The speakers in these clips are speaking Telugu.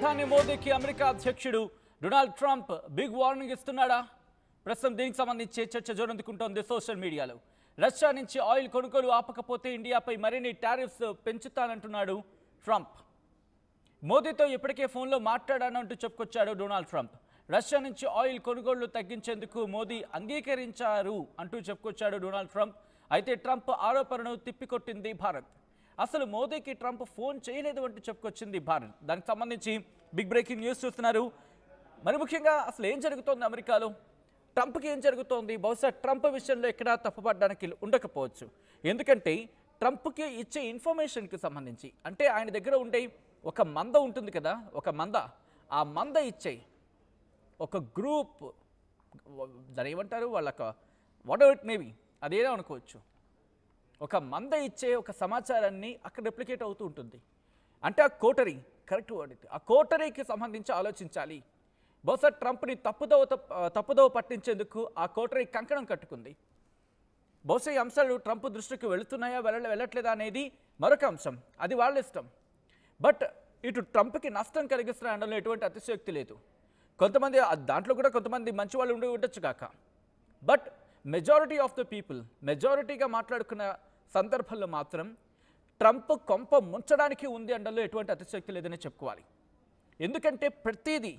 ప్రధాని మోదీకి అమెరికా అధ్యక్షుడు డొనాల్డ్ ట్రంప్ బిగ్ వార్నింగ్ ఇస్తున్నాడా? ప్రస్తుతం దీనికి సంబంధించి చర్చ జోరందుకుంటోంది సోషల్ మీడియాలో. రష్యా నుంచి ఆయిల్ కొనుగోలు ఆపకపోతే ఇండియాపై మరిన్ని టారిఫ్స్ పెంచుతానంటున్నాడు ట్రంప్. మోదీతో ఇప్పటికే ఫోన్లో మాట్లాడానంటూ చెప్పుకొచ్చాడు డొనాల్డ్ ట్రంప్. రష్యా నుంచి ఆయిల్ కొనుగోళ్లు తగ్గించేందుకు మోదీ అంగీకరించారు అంటూ చెప్పుకొచ్చాడు డొనాల్డ్ ట్రంప్. అయితే ట్రంప్ ఆరోపణను తిప్పికొట్టింది భారత్. అసలు మోదీకి ట్రంప్ ఫోన్ చేయలేదు అంటూ చెప్పుకొచ్చింది భారత్. దానికి సంబంధించి బిగ్ బ్రేకింగ్ న్యూస్ చూస్తున్నారు. మరి ముఖ్యంగా అసలు ఏం జరుగుతోంది అమెరికాలో, ట్రంప్కి ఏం జరుగుతోంది? బహుశా ట్రంప్ విషయంలో ఎక్కడా తప్పుపడడానికి ఉండకపోవచ్చు. ఎందుకంటే ట్రంప్కి ఇచ్చే ఇన్ఫర్మేషన్కి సంబంధించి, అంటే ఆయన దగ్గర ఉండే ఒక మంద ఉంటుంది కదా, ఒక మంద, ఆ మంద ఇచ్చే ఒక గ్రూప్, దాని ఏమంటారు, వాళ్ళక వాట్ ఎవర్ ఇట్ మేబీ, అదేదో అనుకోవచ్చు, ఒక మంద ఇచ్చే ఒక సమాచారాన్ని అక్కడ రెప్లికేట్ అవుతూ ఉంటుంది. అంటే ఆ కోటరీ, కరెక్ట్ వర్డ్ ఇది, ఆ కోటరీకి సంబంధించి ఆలోచించాలి. బహుశా ట్రంప్ని తప్పుదోవ పట్టించేందుకు ఆ కోటరీ కంకణం కట్టుకుంది. బహుశా ఈ అంశాలు ట్రంప్ దృష్టికి వెళుతున్నాయా వెళ్ళట్లేదా అనేది మరొక అంశం, అది వాళ్ళ ఇష్టం. బట్ ఇటు ట్రంప్కి నష్టం కలిగిస్తున్న అనడంలో ఎటువంటి అతిశయోక్తి లేదు. కొంతమంది దాంట్లో కూడా కొంతమంది మంచి వాళ్ళు ఉండొచ్చు కాక, but majority of the people, మెజారిటీగా మాట్లాడుకున్న సందర్భంలో మాత్రం ట్రంప్ కొంప ముంచడానికి ఉంది అనడంలో ఎటువంటి అతిశయోక్తి లేదని చెప్పుకోవాలి. ఎందుకంటే ప్రతిదీ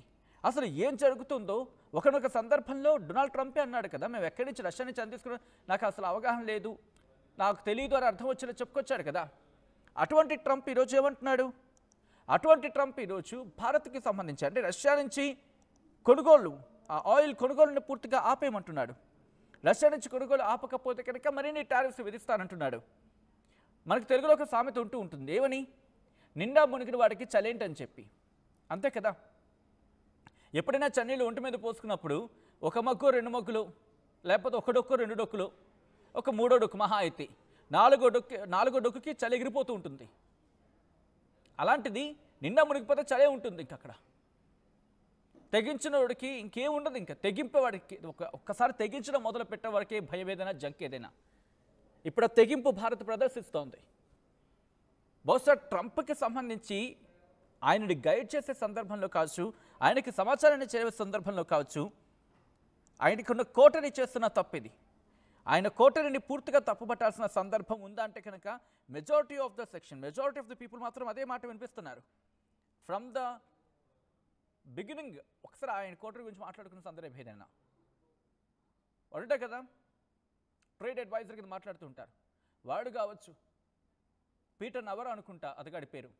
అసలు ఏం జరుగుతుందో ఒకనొక సందర్భంలో డొనాల్డ్ ట్రంపే అన్నాడు కదా, మేము ఎక్కడి నుంచి రష్యా నుంచి అందిస్తున్నాం, నాకు అసలు అవగాహన లేదు, నాకు తెలియదు అని అర్థం వచ్చేలా చెప్పుకొచ్చాడు కదా. అటువంటి ట్రంప్ ఈరోజు ఏమంటున్నాడు? అటువంటి ట్రంప్ ఈరోజు భారత్కి సంబంధించి, అంటే రష్యా నుంచి కొనుగోళ్ళు, ఆ ఆయిల్ కొనుగోలుని పూర్తిగా ఆపేయమంటున్నాడు. రష్యా నుంచి కొనుగోలు ఆపకపోతే కనుక మరిన్ని టారిఫ్స్ విధిస్తానంటున్నాడు. మనకు తెలుగులో ఒక సామెత ఉంటుంది, ఏమని, నిండా మునిగిన వాడికి చలేంటని చెప్పి. అంతే కదా, ఎప్పుడైనా చన్నీళ్ళు ఒంటి మీద పోసుకున్నప్పుడు ఒక మగ్గు, రెండు మగ్గులు, లేకపోతే ఒక డొక్కు, రెండు డొక్కులు, ఒక మూడో డొక్కు, మహా అయితే నాలుగో డొక్కుకి చలి ఎగిరిపోతూ ఉంటుంది. అలాంటిది నిండా మునిగిపోతే చలే ఉంటుంది. ఇంక అక్కడ తెగించిన వాడికి ఇంకేం ఉండదు. ఇంకా తెగింపేవాడికి ఒక్కసారి తెగించడం మొదలు పెట్టేవాడికి భయం ఏదైనా, జంక్ ఏదైనా. ఇప్పుడు ఆ తెగింపు భారత్ ప్రదర్శిస్తోంది. బహుశా ట్రంప్కి సంబంధించి ఆయనని గైడ్ చేసే సందర్భంలో కావచ్చు, ఆయనకి సమాచారాన్ని చేరే సందర్భంలో కావచ్చు, ఆయనకున్న కోటరీ చేస్తున్న తప్పిది. ఆయన కోటరీని పూర్తిగా తప్పుపట్టాల్సిన సందర్భం ఉందా అంటే కనుక మెజారిటీ ఆఫ్ ద పీపుల్ మాత్రం అదే మాట వినిపిస్తున్నారు. ఫ్రమ్ ద బిగినింగ్ ఒకసారి ఆయన కోటరీ గురించి మాట్లాడుకున్న సందర్భం ఏదైనా ఉంటాయి కదా, ట్రేడ్ అడ్వైజర్ కింద మాట్లాడుతూ ఉంటారు. వాడు కావచ్చు, పీటర్ నవర్ అనుకుంటా అతగాడి పేరు,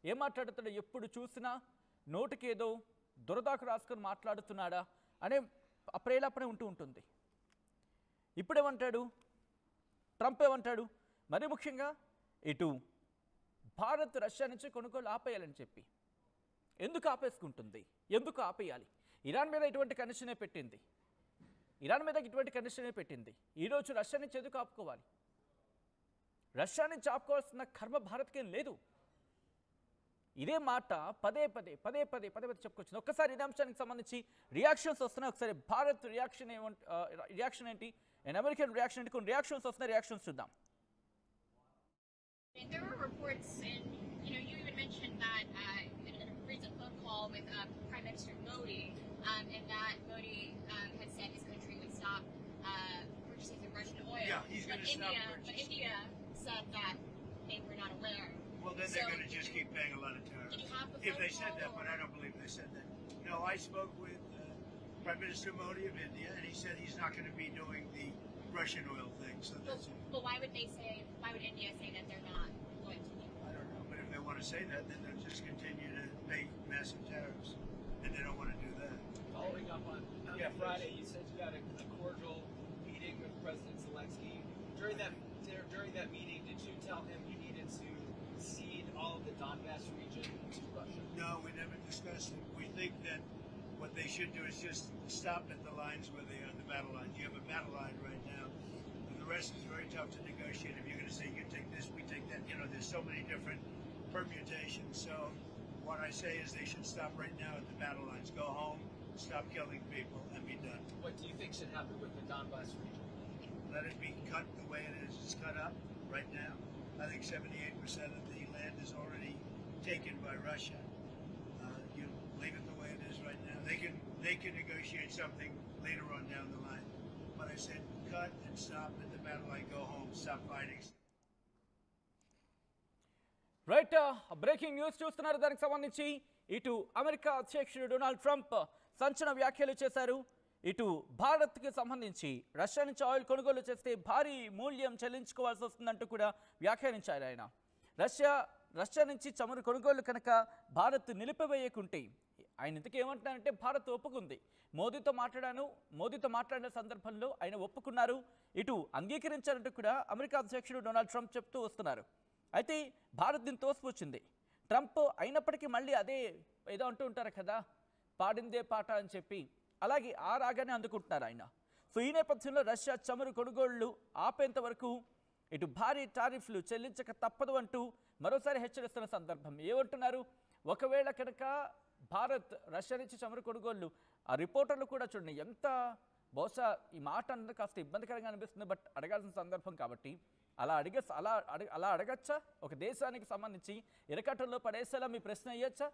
ఏం మాట్లాడుతాడో, ఎప్పుడు చూసినా నోటికి ఏదో దురదాకు రాసుకొని మాట్లాడుతున్నాడా అనే ప్రేలాపనే ఉంటుంది. ఇప్పుడేమంటాడు ట్రంప్, ఏమంటాడు, మరి ముఖ్యంగా ఇటు భారత్ రష్యా నుంచి కొనుగోలు ఆపేయాలని చెప్పి. ఎందుకు ఆపేసుకుంటుంది, ఎందుకు ఆపేయాలి? ఇరాన్ మీద ఇటువంటి కండిషనే పెట్టింది. ఈరోజు రష్యా నుంచి ఎందుకు ఆపుకోవాలి? రష్యా నుంచి ఆపుకోవాల్సిన కర్మ భారత్కేం లేదు. ఇదే మాట పదే పదే చెప్పుకొచ్చింది. ఒక్కసారి ఇదే అంశానికి సంబంధించి రియాక్షన్స్ వస్తున్నాయి. ఒకసారి భారత్ రియాక్షన్ ఏంటి, అమెరికన్ రియాక్షన్ ఏంటి, కొన్ని రియాక్షన్స్ వస్తున్నాయి, రియాక్షన్స్ చూద్దాం. There were reports, and you even mentioned that in a recent phone call with Prime Minister Modi, and that Modi had said his country would stop purchasing the Russian oil. Yeah, he's going to stop purchasing. But India said that they were not aware. Well, then they're going to just keep paying a lot of tariffs. If they said that, but I don't believe they said that. No, I spoke with Prime Minister Modi of India, and he said he's not going to be doing the Russian oil thing. So that's it. But why would India say that they're not going to do? I don't know, but if they want to say that, then they'll just continue to pay massive tariffs, and they don't want to do that. Following up on Friday, you said you had a cordial meeting with President Zelensky. During that meeting, did you tell him you needed to cede all of the Donbass region to Russia? No, we never discussed it. We think that what they should do is just stop at the lines where they are, the battle lines. You have a battle line right now, and the rest is very tough to negotiate. If you're going to say you take this, we take that, there's so many different permutations. So what I say is they should stop right now at the battle lines. Go home, stop killing people, and be done. What do you think should happen with the Donbass region? Let it be cut the way it is. It's cut up right now. I think 78% of the land is already taken by Russia. negotiate something later on down the line. But I said, cut and stop at the battle line, go home, stop fighting. Right, breaking news చూస్తున్నారు. దానికి సంబంధించి ఇటు అమెరికా అధ్యక్షుడు డొనాల్డ్ ట్రంప్ సంచలన వ్యాఖ్యలు చేశారు. ఇటు భారత్కి సంబంధించి రష్యా నుంచి ఆయిల్ కొనుగోలు చేస్తే భారీ మూల్యం చెల్లించుకోవాల్సి వస్తుందంటూ కూడా వ్యాఖ్యానించారు ఆయన. రష్యా నుంచి చమురు కొనుగోలు కనుక భారత్ నిలిపివేయకుంటే, ఆయన ఇంతకీ ఏమంటున్నారంటే భారత్ ఒప్పుకుంది. మోదీతో మాట్లాడిన సందర్భంలో ఆయన ఒప్పుకున్నారు, ఇటు అంగీకరించారంటూ కూడా అమెరికా అధ్యక్షుడు డొనాల్డ్ ట్రంప్ చెప్తూ వస్తున్నారు. అయితే భారత్ దీన్ని తోసిపుచ్చింది. ట్రంప్ అయినప్పటికీ మళ్ళీ అదే ఏదో అంటూ ఉంటారు కదా, పాడిందే పాట అని చెప్పి, అలాగే ఆ రాగానే అందుకుంటున్నారు ఆయన. సో ఈ నేపథ్యంలో రష్యా చమురు కొనుగోళ్లు ఆపేంత వరకు ఇటు భారీ టారిఫ్లు చెల్లించక తప్పదు అంటూ మరోసారి హెచ్చరిస్తున్న సందర్భం. ఏమంటున్నారు, ఒకవేళ కనుక భారత్ రష్యా నుంచి చమురు కొనుగోళ్లు, ఆ రిపోర్టర్లు కూడా చూడండి ఎంత, బహుశా ఈ మాట అన్నది కాస్త ఇబ్బందికరంగా అనిపిస్తుంది, బట్ అడగాల్సిన సందర్భం కాబట్టి అలా అడగచ్చా? ఒక దేశానికి సంబంధించి ఇరకట్టల్లో పడేసేలా మీ ప్రశ్న అయ్యొచ్చా?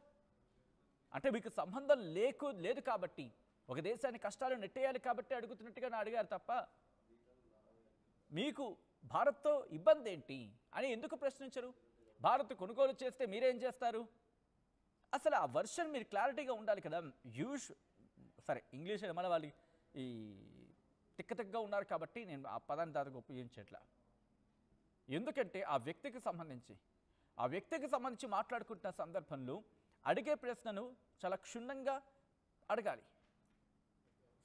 అంటే మీకు సంబంధం లేదు కాబట్టి, ఒక దేశాన్ని కష్టాలు నెట్టేయాలి కాబట్టి అడుగుతున్నట్టుగా అడిగారు తప్ప, మీకు భారత్తో ఇబ్బంది ఏంటి అని ఎందుకు ప్రశ్నించరు? భారత్ కొనుగోలు చేస్తే మీరేం చేస్తారు? అసలు ఆ వర్షన్ మీరు క్లారిటీగా ఉండాలి కదా. సరే, ఇంగ్లీష్ మన వాళ్ళు ఈ తిక్కగా ఉన్నారు కాబట్టి నేను ఆ పదాన్ని దాదాపు ఉపయోగించట్లా. ఎందుకంటే ఆ వ్యక్తికి సంబంధించి మాట్లాడుకుంటున్న సందర్భంలో అడిగే ప్రశ్నను చాలా క్షుణ్ణంగా అడగాలి.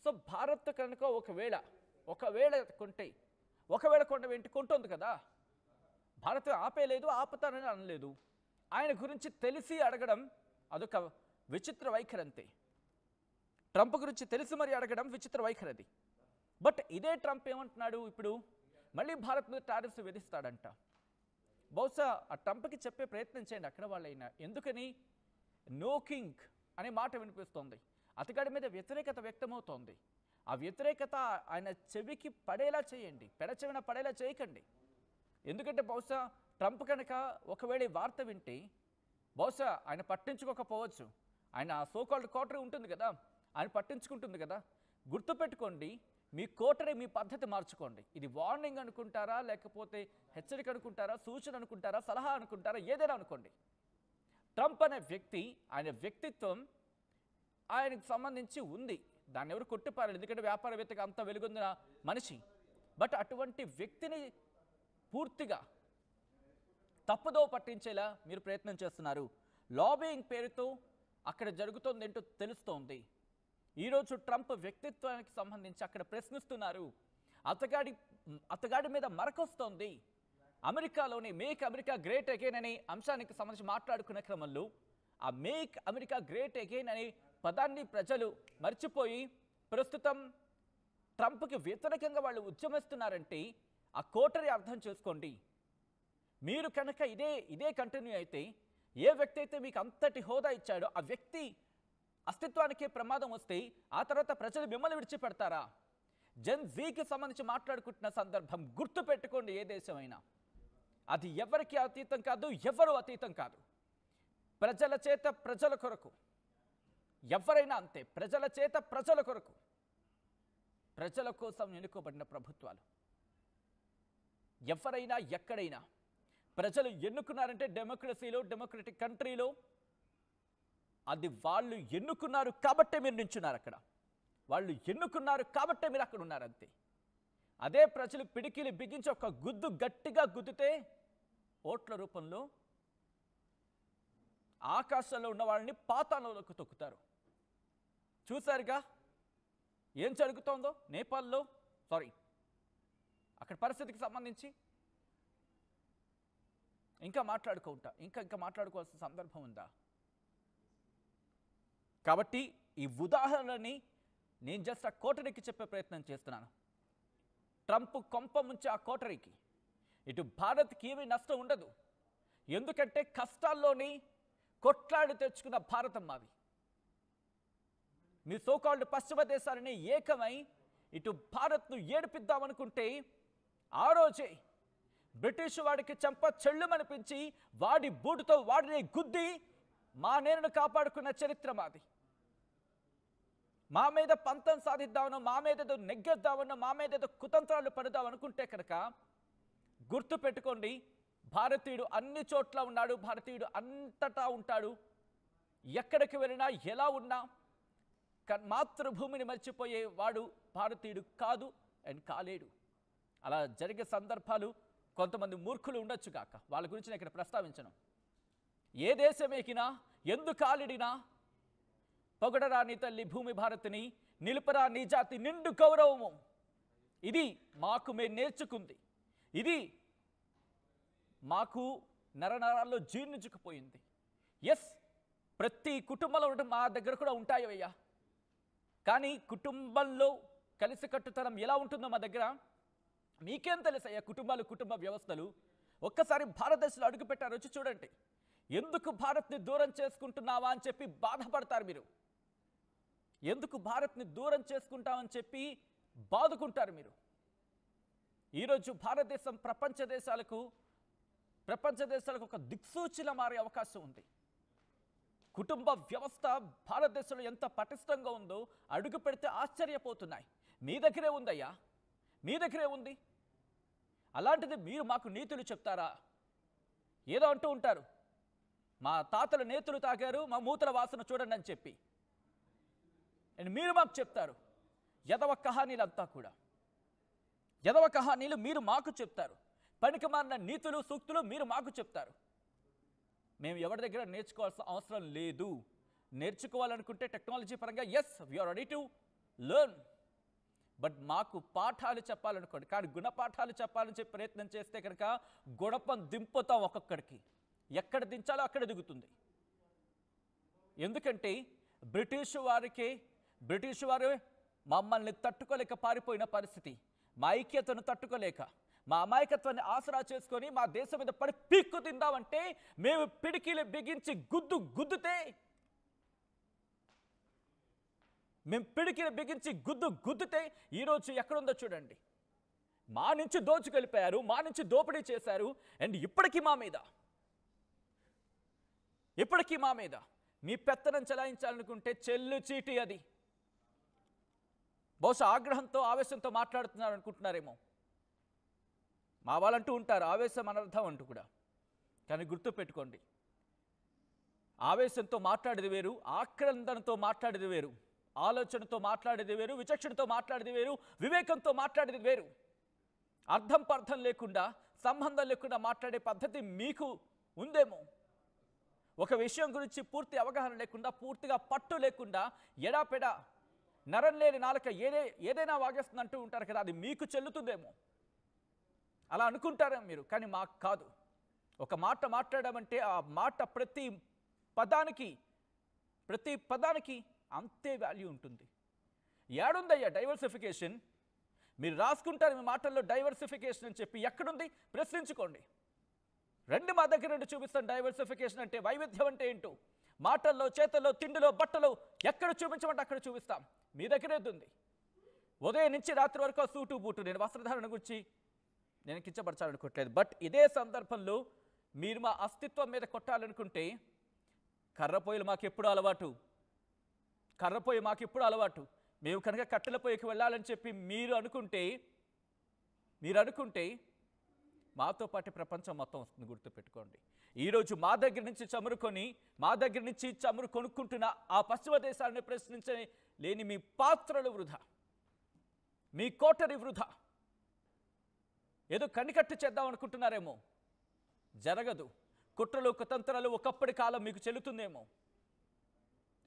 సో భారత్ కనుక ఒకవేళ కొంటుంది కదా, భారత్ ఆపేలేదు, ఆపుతానని అనలేదు. ఆయన గురించి తెలిసి అడగడం అదొక విచిత్ర వైఖరి అంతే. ట్రంప్ గురించి తెలిసి మరి అడగడం విచిత్ర వైఖరి అది. బట్ ఇదే ట్రంప్ ఏమంటున్నాడు, ఇప్పుడు మళ్ళీ భారత్ మీద టారిఫ్స్ విధిస్తాడంట. బహుశా ఆ ట్రంప్కి చెప్పే ప్రయత్నం చేయండి అక్కడ వాళ్ళైనా. ఎందుకని నో కింగ్ అనే మాట వినిపిస్తోంది, అతగాడి మీద వ్యతిరేకత వ్యక్తమవుతోంది. ఆ వ్యతిరేకత ఆయన చెవికి పడేలా చేయండి, పెడచెవిన పడేలా చేయకండి. ఎందుకంటే బహుశా ట్రంప్ కనుక ఒకవేళ ఈ వార్త వింటే బహుశా ఆయన పట్టించుకోకపోవచ్చు. ఆయన సోకాల్డ్ కోటరీ ఉంటుంది కదా, ఆయన పట్టించుకుంటుంది కదా. గుర్తుపెట్టుకోండి, మీ కోటరీ మీ పద్ధతి మార్చుకోండి. ఇది వార్నింగ్ అనుకుంటారా, లేకపోతే హెచ్చరిక అనుకుంటారా, సూచన అనుకుంటారా, సలహా అనుకుంటారా, ఏదైనా అనుకోండి. ట్రంప్ అనే వ్యక్తి, ఆయన వ్యక్తిత్వం ఆయనకు సంబంధించి ఉంది, దాన్ని ఎవరు కొట్టిపారారు. ఎందుకంటే వ్యాపారవేత్తగా అంత వెలుగొందిన మనిషి. బట్ అటువంటి వ్యక్తిని పూర్తిగా తప్పుదో పట్టించేలా మీరు ప్రయత్నం చేస్తున్నారు. లాబింగ్ పేరుతో అక్కడ జరుగుతోంది ఏంటో తెలుస్తోంది. ఈరోజు ట్రంప్ వ్యక్తిత్వానికి సంబంధించి అక్కడ ప్రశ్నిస్తున్నారు. అతగాడి మీద మరకొస్తోంది. అమెరికాలోని మేక్ అమెరికా గ్రేట్ అగైన్ అనే అంశానికి సంబంధించి మాట్లాడుకునే క్రమంలో ఆ మేక్ అమెరికా గ్రేట్ అగైన్ అనే పదాన్ని ప్రజలు మర్చిపోయి ప్రస్తుతం ట్రంప్కి వ్యతిరేకంగా వాళ్ళు ఉద్యమిస్తున్నారంటే ఆ కోటరీ అర్థం చేసుకోండి. మీరు కనుక ఇదే కంటిన్యూ అయితే, ఏ వ్యక్తి అయితే మీకు అంతటి హోదా ఇచ్చాడో ఆ వ్యక్తి అస్తిత్వానికే ప్రమాదం వస్తే ఆ తర్వాత ప్రజలు మిమ్మల్ని విడిచిపెడతారా? జెన్ జీకి సంబంధించి మాట్లాడుకుంటున్న సందర్భం గుర్తుపెట్టుకోండి. ఏ దేశమైనా అది ఎవరికి అతీతం కాదు, ఎవరు అతీతం కాదు. ప్రజల చేత ప్రజల కొరకు, ఎవరైనా అంతే. ప్రజల చేత ప్రజల కొరకు, ప్రజల కోసం ఎన్నుకోబడిన ప్రభుత్వాలు ఎవరైనా ఎక్కడైనా ప్రజలు ఎన్నుకున్నారంటే డెమోక్రసీలో, డెమోక్రటిక్ కంట్రీలో అది వాళ్ళు ఎన్నుకున్నారు కాబట్టే మీరు నించున్నారు అక్కడ. వాళ్ళు ఎన్నుకున్నారు కాబట్టే మీరు అక్కడ ఉన్నారు అంతే. అదే ప్రజలు పిడికిలి బిగించి ఒక గుద్దు గట్టిగా గుద్దితే ఓట్ల రూపంలో ఆకాశంలో ఉన్న వాళ్ళని పాతాళంలోకి తొక్కుతారు. చూశారుగా ఏం జరుగుతోందో నేపాల్లో, అక్కడ పరిస్థితికి సంబంధించి ఇంకా మాట్లాడుకోవాల్సిన సందర్భం ఉందా? కాబట్టి ఈ ఉదాహరణని నేను జస్ట్ ఆ కోటరీకి చెప్పే ప్రయత్నం చేస్తున్నాను. ట్రంప్ కొంప ముంచి ఆ కోటరీకి ఇటు భారత్కి ఏమీ నష్టం ఉండదు. ఎందుకంటే కష్టాల్లోని కొట్లాడి తెచ్చుకున్న భారతం మాది. మీ సోకాల్డ్ పశ్చిమ దేశాలని ఏకమై ఇటు భారత్ను ఏడిపిద్దామనుకుంటే ఆ రోజే బ్రిటిష్ వాడికి చెంప చెళ్ళుమనిపించి వాడి బూటుతో వాడిని గుద్ది మా నేరును కాపాడుకున్న చరిత్ర మాది. మా మీద పంతం సాధిద్దామనో, మా మీద ఏదో నెగ్గేద్దామనో, మా మీద ఏదో కుతంత్రాలు పడదాం అనుకుంటే కనుక గుర్తు పెట్టుకోండి, భారతీయుడు అన్ని చోట్ల ఉన్నాడు, భారతీయుడు అంతటా ఉంటాడు. ఎక్కడికి వెళ్ళినా ఎలా ఉన్నా మాతృభూమిని మర్చిపోయే వాడు భారతీయుడు కాదు అండ్ కాలేడు. అలా జరిగే సందర్భాలు కొంతమంది మూర్ఖులు ఉండొచ్చు కాక, వాళ్ళ గురించి నేను ఇక్కడ ప్రస్తావించను. ఏ దేశం ఎక్కినా, ఎందుకు కాలిడినా, పొగడరా నీ తల్లి భూమి భారతిని, నిలుపరా నీ జాతి నిండు గౌరవము. ఇది మాకు మేము నేర్చుకుంది, ఇది మాకు నరనరాల్లో జీర్ణించుకుపోయింది. ఎస్, ప్రతి కుటుంబంలో ఉండటం మా దగ్గర కూడా ఉంటాయయ్యా, కానీ కుటుంబంలో కలిసికట్టుతనం ఎలా ఉంటుందో మా దగ్గర మీకేం తెలుసయ్యా? కుటుంబాలు, కుటుంబ వ్యవస్థలు. ఒక్కసారి భారతదేశంలో అడుగుపెట్టారు, వచ్చి చూడండి. ఎందుకు భారత్ని దూరం చేసుకుంటున్నావా అని చెప్పి బాధపడతారు మీరు. ఎందుకు భారత్ని దూరం చేసుకుంటామని చెప్పి బాదుకుంటారు మీరు. ఈరోజు భారతదేశం ప్రపంచ దేశాలకు ఒక దిక్సూచిలా మారే అవకాశం ఉంది. కుటుంబ వ్యవస్థ భారతదేశంలో ఎంత పటిష్టంగా ఉందో అడుగు పెడితే ఆశ్చర్యపోతున్నాయి. మీ దగ్గరే ఉందయ్యా, మీ దగ్గరే ఉంది. అలాంటిది మీరు మాకు నీతులు చెప్తారా? ఏదో అంటూ ఉంటారు, మా తాతలు నేతులు తాగారు, మా మూతల వాసన చూడండి అని చెప్పి. అండ్ మీరు మాకు చెప్తారు యదవ కహానీలంతా కూడా, యదవ కహానీలు మీరు మాకు చెప్తారు. పనికిమాలిన నీతులు, సూక్తులు మీరు మాకు చెప్తారు. మేము ఎవరి దగ్గర నేర్చుకోవాల్సిన అవసరం లేదు. నేర్చుకోవాలనుకుంటే టెక్నాలజీ పరంగా yes, we are ready to learn. But మాకు పాఠాలు చెప్పాలనుకోండి, కానీ గుణపాఠాలు చెప్పాలని చెప్పి ప్రయత్నం చేస్తే కనుక గుణపం దింపుతాం ఒక్కొక్కడికి. ఎక్కడ దించాలో అక్కడ దిగుతుంది. ఎందుకంటే బ్రిటిష్ వారు మమ్మల్ని తట్టుకోలేక పారిపోయిన పరిస్థితి, మా ఐక్యతను తట్టుకోలేక, మా అమాయకత్వాన్ని ఆసరా చేసుకొని మా దేశం మీద పడి పీక్కు తిందామంటే మేము పిడికిలు బిగించి గుద్దుతే, మేము పిడికిలు బిగించి గుద్దుతే ఈరోజు ఎక్కడుందో చూడండి. మా నుంచి దోచుకెళ్ళిపోయారు, మా నుంచి దోపిడీ చేశారు. అండ్ ఇప్పటికీ మా మీద మీ పెత్తనం చెలాయించాలనుకుంటే చెల్లు చీటి అది. బహుశా ఆగ్రహంతో, ఆవేశంతో మాట్లాడుతున్నారు అనుకుంటున్నారేమో. మా వాళ్ళంటూ ఉంటారు ఆవేశం అనర్థం అంటూ కూడా. కానీ గుర్తుపెట్టుకోండి, ఆవేశంతో మాట్లాడేది వేరు, ఆక్రందనతో మాట్లాడేది వేరు, ఆలోచనతో మాట్లాడేది వేరు, విచక్షణతో మాట్లాడేది వేరు, వివేకంతో మాట్లాడేది వేరు. అర్థం పర్థం లేకుండా, సంబంధం లేకుండా మాట్లాడే పద్ధతి మీకు ఉందేమో. ఒక విషయం గురించి పూర్తి అవగాహన లేకుండా, పూర్తిగా పట్టు లేకుండా, ఎడాపెడా నరం లేని నాలుక ఏదైనా వాగేస్తుంది అంటూ ఉంటారు కదా, అది మీకు చెల్లుతుందేమో. అలా అనుకుంటారేమో మీరు, కానీ మాకు కాదు. ఒక మాట మాట్లాడామంటే ఆ మాట ప్రతి పదానికి అంతే వాల్యూ ఉంటుంది. ఏడుందయ్యా డైవర్సిఫికేషన్? మీరు రాసుకుంటారు మీ మాటల్లో డైవర్సిఫికేషన్ అని చెప్పి. ఎక్కడుంది? ప్రశ్నించుకోండి. రెండు మా దగ్గర నుండి చూపిస్తాం డైవర్సిఫికేషన్ అంటే, వైవిధ్యం అంటే ఏంటో. మాటల్లో, చేతల్లో, తిండిలో, బట్టలో ఎక్కడ చూపించమంటే అక్కడ చూపిస్తాం. మీ దగ్గరే ఉంది. ఉదయం నుంచి రాత్రి వరకు సూటు బూటు. నేను వస్త్రధారణ గురించి నేను కించపరచాలనుకోవట్లేదు. బట్ ఇదే సందర్భంలో మీరు మా అస్తిత్వం మీద కొట్టాలనుకుంటే, కర్రపోయిలు మాకెప్పుడు అలవాటు, మేము కనుక కట్టెల పొయ్యికి వెళ్ళాలని చెప్పి మీరు అనుకుంటే మాతో పాటు ప్రపంచం మొత్తం వస్తుంది. గుర్తుపెట్టుకోండి. ఈరోజు మా దగ్గర నుంచి చమురు కొనుక్కుంటున్న ఆ పశ్చిమ దేశాలను ప్రశ్నించలేని మీ పాత్రలు వృధా, మీ కోటరి వృధా. ఏదో కనికట్టు చేద్దాం అనుకుంటున్నారేమో, జరగదు. కుట్రలు, కుతంత్రాలు ఒకప్పటి కాలం మీకు చెల్లుతుందేమో.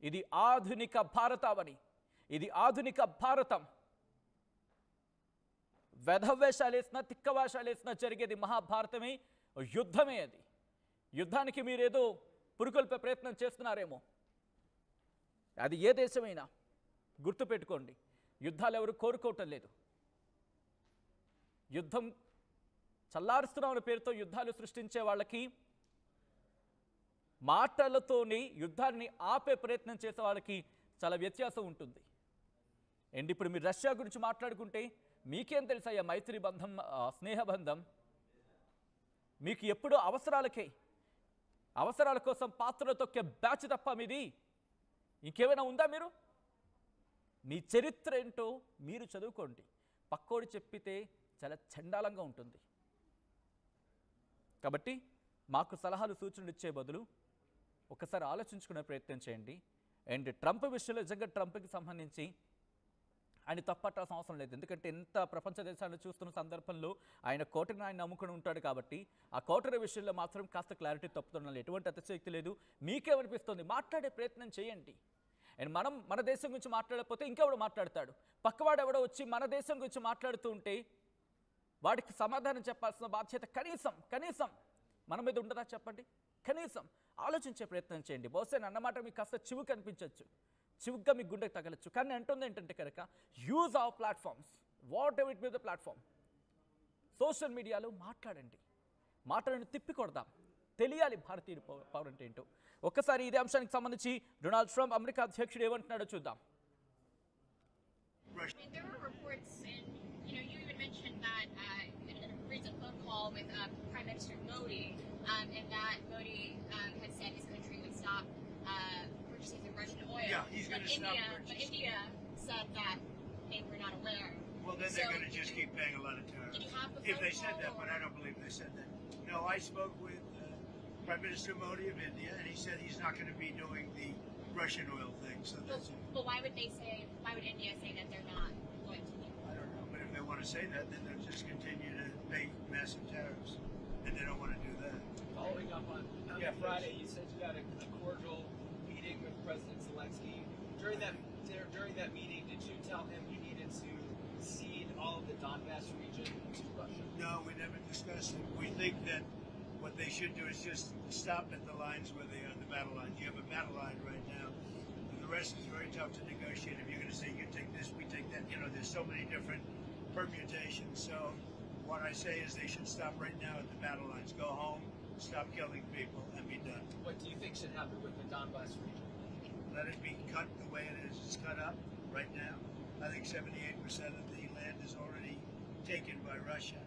ఇది ఆధునిక భారతావని, ఇది ఆధునిక భారతం. వెధవేషాలు వేసినా, తిక్కవేషాలు వేసినా జరిగేది మహాభారతమే, యుద్ధమే. అది యుద్ధానికి మీరేదో పురుకొల్పే ప్రయత్నం చేస్తున్నారేమో. అది ఏ దేశమైనా గుర్తుపెట్టుకోండి, యుద్ధాలు ఎవరు కోరుకోవటం లేదు. యుద్ధం చల్లారుస్తున్నామన్న పేరుతో యుద్ధాలు సృష్టించే వాళ్ళకి, మాటలతోని యుద్ధాన్ని ఆపే ప్రయత్నం చేసే వాళ్ళకి చాలా వ్యత్యాసం ఉంటుంది. అండ్ ఇప్పుడు మీరు రష్యా గురించి మాట్లాడుకుంటే మీకేం తెలుసయ్యా మైత్రి బంధం, స్నేహబంధం? మీకు ఎప్పుడూ అవసరాల కోసం పాత్రలు తొక్కే బ్యాచ్ తప్ప మీది ఇంకేమైనా ఉందా? మీరు మీ చరిత్ర ఏంటో మీరు చదువుకోండి. పక్కోడు చెప్పితే చాలా చండాలంగా ఉంటుంది. కాబట్టి మాకు సలహాలు సూచనలు ఇచ్చే బదులు ఒకసారి ఆలోచించుకునే ప్రయత్నం చేయండి. అండ్ ట్రంప్ విషయంలో నిజంగా ట్రంప్కి సంబంధించి ఆయన తప్పట్టాల్సిన అవసరం లేదు. ఎందుకంటే ఎంత ప్రపంచ దేశాలను చూస్తున్న సందర్భంలో ఆయన కోటను ఆయన నమ్ముకుని ఉంటాడు కాబట్టి ఆ కోటర విషయంలో మాత్రం కాస్త క్లారిటీ తప్పుతున్నా ఎటువంటి అతిశక్తి లేదు. మీకేమనిపిస్తుంది? మాట్లాడే ప్రయత్నం చేయండి. అండ్ మనం మన దేశం గురించి మాట్లాడకపోతే ఇంకెవడో మాట్లాడతాడు. పక్కవాడు ఎవడో వచ్చి మన దేశం గురించి మాట్లాడుతూ ఉంటే వాడికి సమాధానం చెప్పాల్సిన బాధ్యత కనీసం మన మీద ఉండదా చెప్పండి? కనీసం ఆలోచించే ప్రయత్నం చేయండి. బహుశా అన్నమాట మీకు కాస్త చివుకు అనిపించవచ్చు, చివుగ్గా మీ గుండెకి తగలచ్చు. కానీ అంటుంది ఏంటంటే కనుక use our platforms, what ever it be the platform. Social మీడియాలో మాట్లాడండి, తిప్పికొడదాం. తెలియాలి భారతీయ పౌరు అంటే ఏంటో. ఒక్కసారి ఇదే అంశానికి సంబంధించి డొనాల్డ్ ట్రంప్ అమెరికా అధ్యక్షుడు ఏమంటున్నాడో చూద్దాం. And there were reports, and you even mentioned that there was a phone call with Prime Minister Modi, and that Modi had said his country would stop purchasing the Russian oil. Yeah, he's going to stop But purchasing. India said that they were not aware. Well, then they're going to just keep paying a lot of tariffs. Did you have the If they phone said call, that, but I don't believe they said that. No, I spoke with Prime Minister Modi of India, and he said he's not going to be doing the Russian oil thing. So that's it. But why would India say that they're not going to? I don't know, but if they want to say that, then they'll just continue to pay massive tariffs, and they don't want to do that. Following up on Friday, you said you had a cordial meeting with President Zelensky. During that meeting, did you tell him you needed to cede all of the Donbass region to Russia? No, we never discussed it. We think that what they should do is just stop at the lines where they are, the battle lines. You have a battle line right now. And the rest is very tough to negotiate. If you're going to say, you take this, we take that, there's so many different permutations. So what I say is they should stop right now at the battle lines. Go home, stop killing people, and be done. What do you think should happen with the Donbass region? Let it be cut the way it is. It's cut up right now. I think 78% of the land is already taken by Russia.